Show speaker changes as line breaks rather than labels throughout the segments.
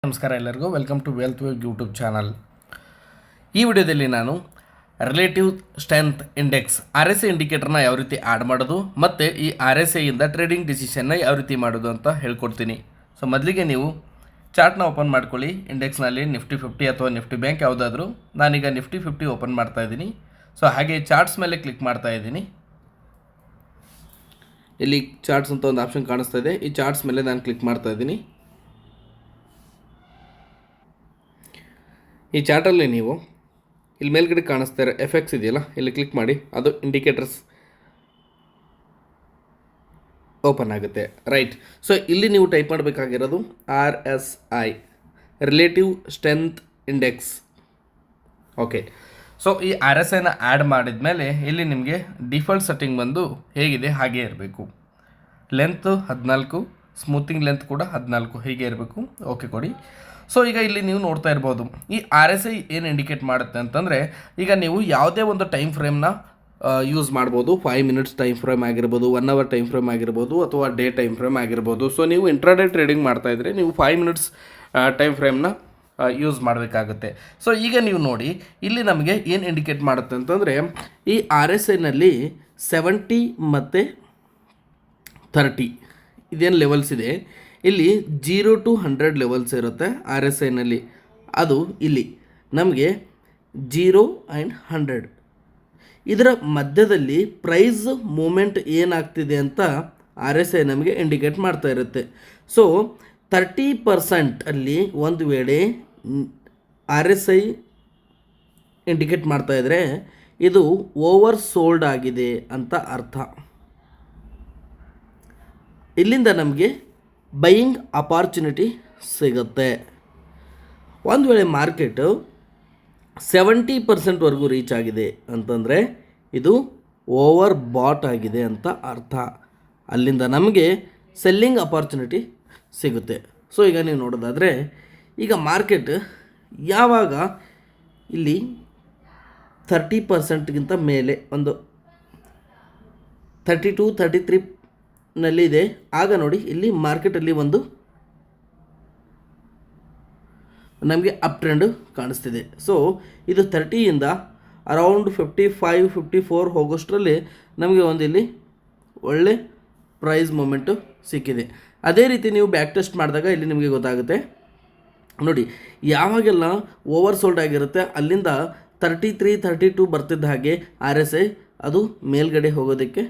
ನಮಸ್ಕಾರ ಎಲ್ಲರಿಗೂ welcome to Wealth Wave YouTube channel. ಈ ವಿಡಿಯೋದಲ್ಲಿ ನಾನು ರಿಲೇಟಿವ್ ಸ್ಟ್ರೆಂತ್ ಇಂಡೆಕ್ಸ್ RSI ಇಂಡಿಕೇಟರ್ನ ಯಾವ ರೀತಿ ಆ್ಯಡ್ ಮಾಡೋದು ಮತ್ತು ಈ RSI ಇಂದ ಟ್ರೇಡಿಂಗ್ ಡಿಸಿಷನ್ನ ಯಾವ ರೀತಿ ಮಾಡೋದು ಅಂತ ಹೇಳ್ಕೊಡ್ತೀನಿ. ಸೊ ಮೊದಲಿಗೆ ನೀವು ಚಾರ್ಟ್ನ ಓಪನ್ ಮಾಡ್ಕೊಳ್ಳಿ. ಇಂಡೆಕ್ಸ್ನಲ್ಲಿ ನಿಫ್ಟಿ 50 ಅಥವಾ ನಿಫ್ಟಿ ಬ್ಯಾಂಕ್ ಯಾವುದಾದ್ರೂ. ನಾನೀಗ ನಿಫ್ಟಿ 50 ಓಪನ್ ಮಾಡ್ತಾ ಇದ್ದೀನಿ. ಸೊ ಹಾಗೆ ಚಾರ್ಟ್ಸ್ ಮೇಲೆ ಕ್ಲಿಕ್ ಮಾಡ್ತಾ ಇದ್ದೀನಿ. ಇಲ್ಲಿ ಚಾರ್ಟ್ಸ್ ಅಂತ ಒಂದು ಆಪ್ಷನ್ ಕಾಣಿಸ್ತಾ ಇದೆ. ಈ ಚಾರ್ಟ್ಸ್ ಮೇಲೆ ನಾನು ಕ್ಲಿಕ್ ಮಾಡ್ತಾ ಇದ್ದೀನಿ. ಈ ಚಾರ್ಟಲ್ಲಿ ನೀವು ಇಲ್ಲಿ ಮೇಲ್ಗಡೆ ಕಾಣಿಸ್ತಾ ಇರೋ ಎಫೆಕ್ಟ್ಸ್ ಇದೆಯಲ್ಲ, ಇಲ್ಲಿ ಕ್ಲಿಕ್ ಮಾಡಿ. ಅದು ಇಂಡಿಕೇಟರ್ಸ್ ಓಪನ್ ಆಗುತ್ತೆ, ರೈಟ್. ಸೊ ಇಲ್ಲಿ ನೀವು ಟೈಪ್ ಮಾಡಬೇಕಾಗಿರೋದು RSI relative strength index. Okay, so ಈ RSIನ ಆ್ಯಡ್ ಮಾಡಿದ ಮೇಲೆ ಇಲ್ಲಿ ನಿಮಗೆ ಡಿಫಾಲ್ಟ್ ಸೆಟ್ಟಿಂಗ್ ಬಂದು ಹೇಗಿದೆ ಹಾಗೆ ಇರಬೇಕು. ಲೆಂತ್ 14, ಸ್ಮೂತಿಂಗ್ ಲೆಂತ್ ಕೂಡ 14 ಹೀಗೆ ಇರಬೇಕು. ಓಕೆ ಕೊಡಿ. ಸೊ ಈಗ ಇಲ್ಲಿ ನೀವು ನೋಡ್ತಾ ಇರ್ಬೋದು, ಈ RSI ಏನು ಇಂಡಿಕೇಟ್ ಮಾಡುತ್ತೆ ಅಂತಂದರೆ, ಈಗ ನೀವು ಯಾವುದೇ ಒಂದು ಟೈಮ್ ಫ್ರೇಮ್ನ ಯೂಸ್ ಮಾಡ್ಬೋದು. 5 ಮಿನಿಟ್ಸ್ ಟೈಮ್ ಫ್ರೇಮ್ ಆಗಿರ್ಬೋದು, 1 ಅವರ್ ಟೈಮ್ ಫ್ರೇಮ್ ಆಗಿರ್ಬೋದು, ಅಥವಾ ಡೇ ಟೈಮ್ ಫ್ರೇಮ್ ಆಗಿರ್ಬೋದು. ಸೊ ನೀವು ಇಂಟ್ರಾಡೇ ಟ್ರೇಡಿಂಗ್ ಮಾಡ್ತಾಯಿದ್ರೆ ನೀವು 5 ಮಿನಿಟ್ಸ್ ಟೈಮ್ ಫ್ರೇಮ್ನ ಯೂಸ್ ಮಾಡಬೇಕಾಗುತ್ತೆ. ಸೊ ಈಗ ನೀವು ನೋಡಿ, ಇಲ್ಲಿ ನಮಗೆ ಏನು ಇಂಡಿಕೇಟ್ ಮಾಡುತ್ತೆ ಅಂತಂದರೆ, ಈ RSIನಲ್ಲಿ 70 ಮತ್ತು 30 ಇದೇನು ಲೆವೆಲ್ಸ್ ಇದೆ, ಇಲ್ಲಿ 0 to 100 ಲೆವೆಲ್ಸ್ ಇರುತ್ತೆ RSIನಲ್ಲಿ. ಅದು ಇಲ್ಲಿ ನಮಗೆ 0 and 100 ಇದರ ಮಧ್ಯದಲ್ಲಿ ಪ್ರೈಸ್ ಮೂಮೆಂಟ್ ಏನಾಗ್ತಿದೆ ಅಂತ RSI ನಮಗೆ ಇಂಡಿಕೇಟ್ ಮಾಡ್ತಾ ಇರುತ್ತೆ. ಸೊ 30% ಅಲ್ಲಿ ಒಂದು ವೇಳೆ RSI ಇಂಡಿಕೇಟ್ ಮಾಡ್ತಾ ಇದ್ದರೆ ಇದು ಓವರ್ ಸೋಲ್ಡ್ ಆಗಿದೆ ಅಂತ ಅರ್ಥ. ಇಲ್ಲಿಂದ ನಮಗೆ ಬೈಯಿಂಗ್ ಅಪಾರ್ಚುನಿಟಿ ಸಿಗುತ್ತೆ. ಒಂದು ವೇಳೆ ಮಾರ್ಕೆಟು 70%ವರೆಗೂ ರೀಚ್ ಆಗಿದೆ ಅಂತಂದರೆ ಇದು ಓವರ್ ಬಾಟ್ ಆಗಿದೆ ಅಂತ ಅರ್ಥ. ಅಲ್ಲಿಂದ ನಮಗೆ ಸೆಲ್ಲಿಂಗ್ ಅಪಾರ್ಚುನಿಟಿ ಸಿಗುತ್ತೆ. ಸೊ ಈಗ ನೀವು ನೋಡೋದಾದರೆ, ಈಗ ಮಾರ್ಕೆಟ್ ಯಾವಾಗ ಇಲ್ಲಿ 30%ಗಿಂತ ಮೇಲೆ ಒಂದು 32, 33 ನಲ್ಲಿ ಇದೆ, ಆಗ ನೋಡಿ ಇಲ್ಲಿ ಮಾರ್ಕೆಟಲ್ಲಿ ಒಂದು ನಮಗೆ ಅಪ್ ಟ್ರೆಂಡ್ ಕಾಣಿಸ್ತಿದೆ. ಸೊ ಇದು 30ಯಿಂದ ಅರೌಂಡ್ 55, 54 ಹೋಗೋಷ್ಟರಲ್ಲಿ ನಮಗೆ ಒಂದು ಇಲ್ಲಿ ಒಳ್ಳೆ ಪ್ರೈಸ್ ಮೂಮೆಂಟು ಸಿಕ್ಕಿದೆ. ಅದೇ ರೀತಿ ನೀವು ಬ್ಯಾಕ್ ಟೆಸ್ಟ್ ಮಾಡಿದಾಗ ಇಲ್ಲಿ ನಿಮಗೆ ಗೊತ್ತಾಗುತ್ತೆ ನೋಡಿ, ಯಾವಾಗೆಲ್ಲ ಓವರ್ ಸೋಲ್ಡ್ ಆಗಿರುತ್ತೆ ಅಲ್ಲಿಂದ 33, 32 ಬರ್ತಿದ್ದ ಹಾಗೆ RSI ಅದು ಮೇಲ್ಗಡೆ ಹೋಗೋದಕ್ಕೆ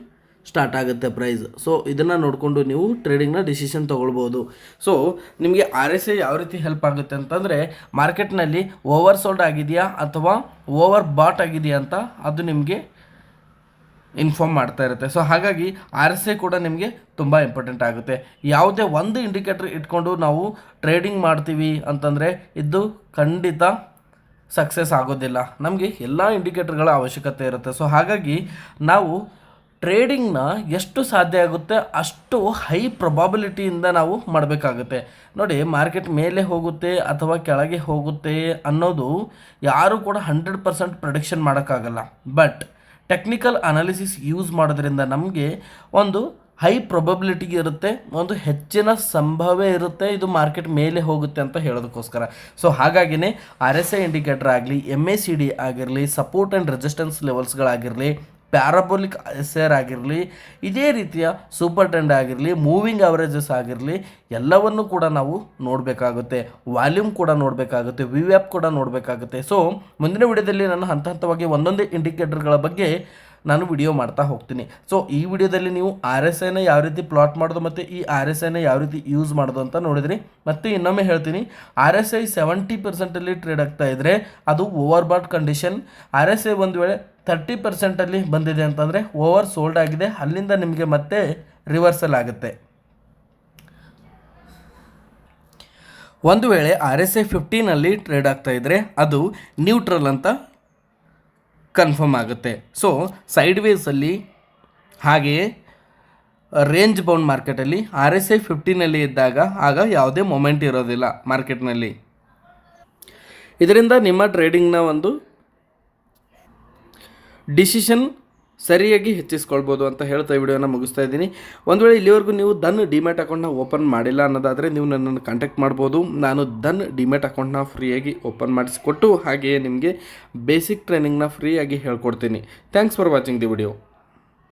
ಸ್ಟಾರ್ಟ್ ಆಗುತ್ತೆ ಪ್ರೈಸ್. ಸೊ ಇದನ್ನು ನೋಡಿಕೊಂಡು ನೀವು ಟ್ರೇಡಿಂಗ್ನ ಡಿಸಿಷನ್ ತೊಗೊಳ್ಬೋದು. ಸೊ ನಿಮಗೆ RSI ಯಾವ ರೀತಿ ಹೆಲ್ಪ್ ಆಗುತ್ತೆ ಅಂತಂದರೆ, ಮಾರ್ಕೆಟ್ನಲ್ಲಿ ಓವರ್ ಸೋಲ್ಡ್ ಆಗಿದೆಯಾ ಅಥವಾ ಓವರ್ ಬಾಟ್ ಆಗಿದೆಯಾ ಅಂತ ಅದು ನಿಮಗೆ ಇನ್ಫಾರ್ಮ್ ಮಾಡ್ತಾ ಇರುತ್ತೆ. ಸೊ ಹಾಗಾಗಿ RSI ಕೂಡ ನಿಮಗೆ ತುಂಬ ಇಂಪಾರ್ಟೆಂಟ್ ಆಗುತ್ತೆ. ಯಾವುದೇ ಒಂದು ಇಂಡಿಕೇಟರ್ ಇಟ್ಕೊಂಡು ನಾವು ಟ್ರೇಡಿಂಗ್ ಮಾಡ್ತೀವಿ ಅಂತಂದರೆ ಇದು ಖಂಡಿತ ಸಕ್ಸಸ್ ಆಗೋದಿಲ್ಲ. ನಮಗೆ ಎಲ್ಲ ಇಂಡಿಕೇಟರ್ಗಳ ಅವಶ್ಯಕತೆ ಇರುತ್ತೆ. ಸೊ ಹಾಗಾಗಿ ನಾವು ಟ್ರೇಡಿಂಗ್ನ ಎಷ್ಟು ಸಾಧ್ಯ ಆಗುತ್ತೆ ಅಷ್ಟು ಹೈ ಪ್ರೊಬಾಬಿಲಿಟಿಯಿಂದ ನಾವು ಮಾಡಬೇಕಾಗುತ್ತೆ. ನೋಡಿ, ಮಾರ್ಕೆಟ್ ಮೇಲೆ ಹೋಗುತ್ತೆ ಅಥವಾ ಕೆಳಗೆ ಹೋಗುತ್ತೆ ಅನ್ನೋದು ಯಾರೂ ಕೂಡ 100% ಪ್ರೆಡಿಕ್ಷನ್ ಮಾಡೋಕ್ಕಾಗಲ್ಲ. ಬಟ್ ಟೆಕ್ನಿಕಲ್ ಅನಾಲಿಸಿಸ್ ಯೂಸ್ ಮಾಡೋದ್ರಿಂದ ನಮಗೆ ಒಂದು ಹೈ ಪ್ರೊಬಬಿಲಿಟಿ ಇರುತ್ತೆ, ಒಂದು ಹೆಚ್ಚಿನ ಸಂಭವ ಇರುತ್ತೆ ಇದು ಮಾರ್ಕೆಟ್ ಮೇಲೆ ಹೋಗುತ್ತೆ ಅಂತ ಹೇಳೋದಕ್ಕೋಸ್ಕರ. ಸೊ ಹಾಗಾಗಿನೇ RSI ಇಂಡಿಕೇಟರ್ ಆಗಲಿ, MACD ಆಗಿರಲಿ, ಸಪೋರ್ಟ್ ಆ್ಯಂಡ್ ರೆಸಿಸ್ಟೆನ್ಸ್ ಲೆವೆಲ್ಸ್ಗಳಾಗಿರಲಿ, ಪ್ಯಾರಾಬೋಲಿಕ್ SR ಆಗಿರಲಿ, ಇದೇ ರೀತಿಯ ಸೂಪರ್ ಟ್ರೆಂಡ್ ಆಗಿರಲಿ, ಮೂವಿಂಗ್ ಅವರೇಜಸ್ ಆಗಿರಲಿ, ಎಲ್ಲವನ್ನು ಕೂಡ ನಾವು ನೋಡಬೇಕಾಗುತ್ತೆ. ವಾಲ್ಯೂಮ್ ಕೂಡ ನೋಡಬೇಕಾಗುತ್ತೆ, VWAP ಕೂಡ ನೋಡಬೇಕಾಗುತ್ತೆ. ಸೊ ಮುಂದಿನ ವಿಡಿಯೋದಲ್ಲಿ ನಾನು ಹಂತವಾಗಿ ಒಂದೊಂದೇ ಇಂಡಿಕೇಟರ್ಗಳ ಬಗ್ಗೆ ನಾನು ವಿಡಿಯೋ ಮಾಡ್ತಾ ಹೋಗ್ತೀನಿ. ಸೊ ಈ ವಿಡಿಯೋದಲ್ಲಿ ನೀವು RSIನ ಯಾವ ರೀತಿ ಪ್ಲಾಟ್ ಮಾಡೋದು ಮತ್ತು ಈ RSIನ ಯಾವ ರೀತಿ ಯೂಸ್ ಮಾಡೋದು ಅಂತ ನೋಡಿದ್ರಿ. ಮತ್ತು ಇನ್ನೊಮ್ಮೆ ಹೇಳ್ತೀನಿ, RSI 70%ಅಲ್ಲಿ ಟ್ರೇಡ್ ಆಗ್ತಾ ಇದ್ದರೆ ಅದು ಓವರ್ ಬಾಟ್ ಕಂಡೀಷನ್. RSI ಒಂದು ವೇಳೆ 30%ಅಲ್ಲಿ ಬಂದಿದೆ ಅಂತಂದರೆ ಓವರ್ ಸೋಲ್ಡ್ ಆಗಿದೆ, ಅಲ್ಲಿಂದ ನಿಮಗೆ ಮತ್ತೆ ರಿವರ್ಸಲ್ ಆಗುತ್ತೆ. ಒಂದು ವೇಳೆ RSI 15ನಲ್ಲಿ ಟ್ರೇಡ್ ಆಗ್ತಾ ಇದ್ದರೆ ಅದು ನ್ಯೂಟ್ರಲ್ ಅಂತ ಕನ್ಫರ್ಮ್ ಆಗುತ್ತೆ. ಸೊ ಸೈಡ್ ವೇಸಲ್ಲಿ ಹಾಗೆಯೇ ರೇಂಜ್ ಬೌಂಡ್ ಮಾರ್ಕೆಟಲ್ಲಿ RSI 15ನಲ್ಲಿ ಇದ್ದಾಗ ಆಗ ಯಾವುದೇ ಮೊಮೆಂಟ್ ಇರೋದಿಲ್ಲ ಮಾರ್ಕೆಟ್ನಲ್ಲಿ. ಇದರಿಂದ ನಿಮ್ಮ ಟ್ರೇಡಿಂಗ್ನ ಒಂದು ಡಿಸಿಷನ್ ಸರಿಯಾಗಿ ಹೆಚ್ಚಿಸ್ಕೊಳ್ಬೋದು ಅಂತ ಹೇಳ್ತಾ ಈ ವಿಡಿಯೋನ ಮುಗಿಸ್ತಾ ಇದ್ದೀನಿ. ಒಂದು ವೇಳೆ ಇಲ್ಲಿವರೆಗೂ ನೀವು ಧನ್ ಡಿಮ್ಯಾಟ್ ಅಕೌಂಟ್ನ ಓಪನ್ ಮಾಡಿಲ್ಲ ಅನ್ನೋದಾದರೆ ನೀವು ನನ್ನನ್ನು ಕಾಂಟ್ಯಾಕ್ಟ್ ಮಾಡ್ಬೋದು. ನಾನು ಧನ್ ಡಿಮ್ಯಾಟ್ ಅಕೌಂಟ್ನ ಫ್ರೀಯಾಗಿ ಓಪನ್ ಮಾಡಿಸಿಕೊಟ್ಟು ಹಾಗೆಯೇ ನಿಮಗೆ ಬೇಸಿಕ್ ಟ್ರೈನಿಂಗ್ನ ಫ್ರೀಯಾಗಿ ಹೇಳ್ಕೊಡ್ತೀನಿ. Thanks for watching the video.